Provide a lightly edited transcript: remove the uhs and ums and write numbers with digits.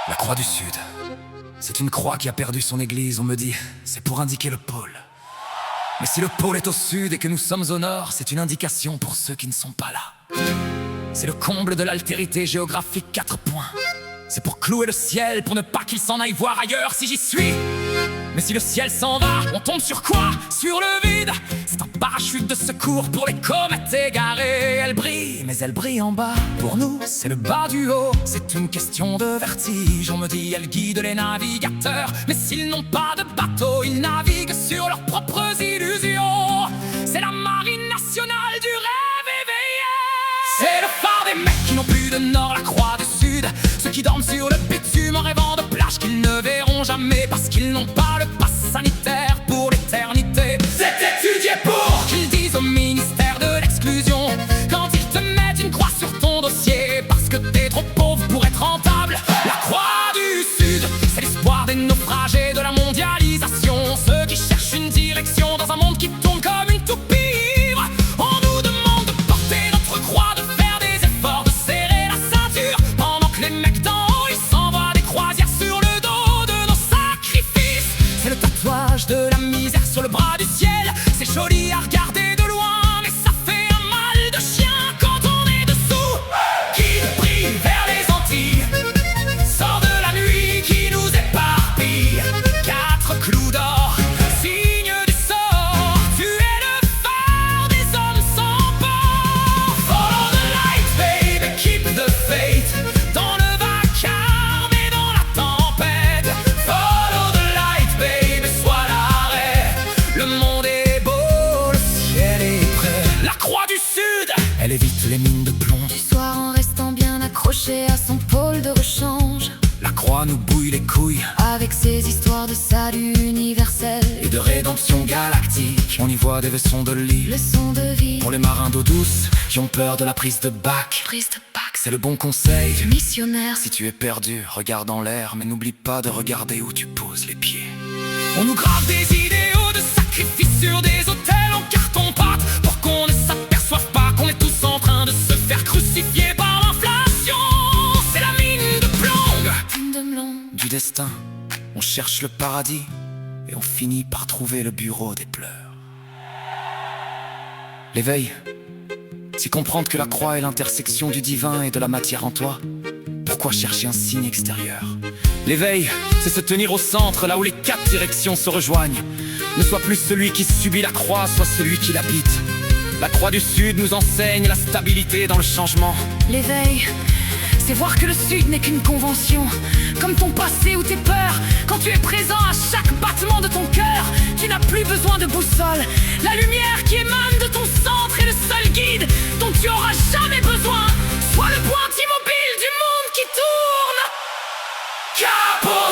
La croix du Sud, c'est une croix qui a perdu son église, on me dit, c'est pour indiquer le pôle. Mais si le pôle est au sud et que nous sommes au nord, c'est une indication pour ceux qui ne sont pas là. C'est le comble de l'altérité géographique, 4 points. C'est pour clouer le ciel, pour ne pas qu'il s'en aille voir ailleurs si j'y suis. Mais si le ciel s'en va, on tombe sur quoi? Sur le vide. C'est un parachute de secours pour les comètes égarées. Elles brillent, mais elles brillent en bas. Pour nous, c'est le bas du haut. C'est une question de vertige. On me dit, elles guident les navigateurs. Mais s'ils n'ont pas de bateau, ils naviguent sur leurs propres illusions. C'est la marine nationale du rêve éveillé. C'est le phare des mecs qui n'ont plus de nord, la croix du sud. Ceux qui dorment sur le bitume en rêvant de plages qu'ils ne verront jamais parce qu'ils n'ont pas le pass sanitaire pour l'éternité. C'est étudié pour qu'ils disent au ministère de l'exclusion quand ils te mettent une croix sur ton dossier parce que t'es trop pauvre pour être rentable. La croix du Sud, c'est l'espoir des naufragés de la mondialisation. Ceux qui cherchent une direction dans un monde qui tourne comme une toupie. On nous demande de porter notre croix, de faire des efforts, de serrer la ceinture pendant que les mecs d'en haut ils s'envoient des croisières sur le dos de nos sacrifices. C'est le tatouage de la misère sur le bras du ciel. C'est joli à regarder de loin, mais ça fait un mal de chien quand on est dessous. Qui brille vers les Antilles, sort de la nuit qui nous éparpille. 4 clous d'or, signe du sort. Tu es le phare des hommes sans port. Follow the light, baby, keep the faith. Dans le vacarme et dans la tempête. Follow the light, baby, sois l'arrêt. Le monde est beau, le ciel est prêt. La croix du Sud, elle évite les mines de plomb. Du soir en restant bien accroché à son pôle de rechange. La croix nous bouille les couilles Avec ses histoires de salut universel et de rédemption galactique. On y voit des vaisseaux de lit leçon de vie, pour les marins d'eau douce qui ont peur de la prise de bac. prise de Pâques, C'est le bon conseil. missionnaire. Si tu es perdu, regarde en l'air, mais n'oublie pas de regarder où tu poses les pieds. On nous grave des idéaux de sacrifice sur des autels en carton-pâte pour qu'on ne s'aperçoive pas qu'on est tous en train de se faire crucifier par l'inflation. C'est la mine de plomb Une de melon, du destin. On cherche le paradis et on finit par trouver le bureau des pleurs. L'éveil, c'est comprendre que la croix est l'intersection du divin et de la matière en toi. Pourquoi chercher un signe extérieur? L'éveil, c'est se tenir au centre, là où les 4 directions se rejoignent. Ne sois plus celui qui subit la croix, sois celui qui l'habite. La croix du Sud nous enseigne la stabilité dans le changement. l'éveil. C'est voir que le Sud n'est qu'une convention, comme ton passé ou tes peurs. Quand tu es présent à chaque battement de ton cœur, tu n'as plus besoin de boussole. La lumière qui émane de ton centre est le seul guide dont tu auras jamais besoin. Sois le point immobile du monde qui tourne. Capo!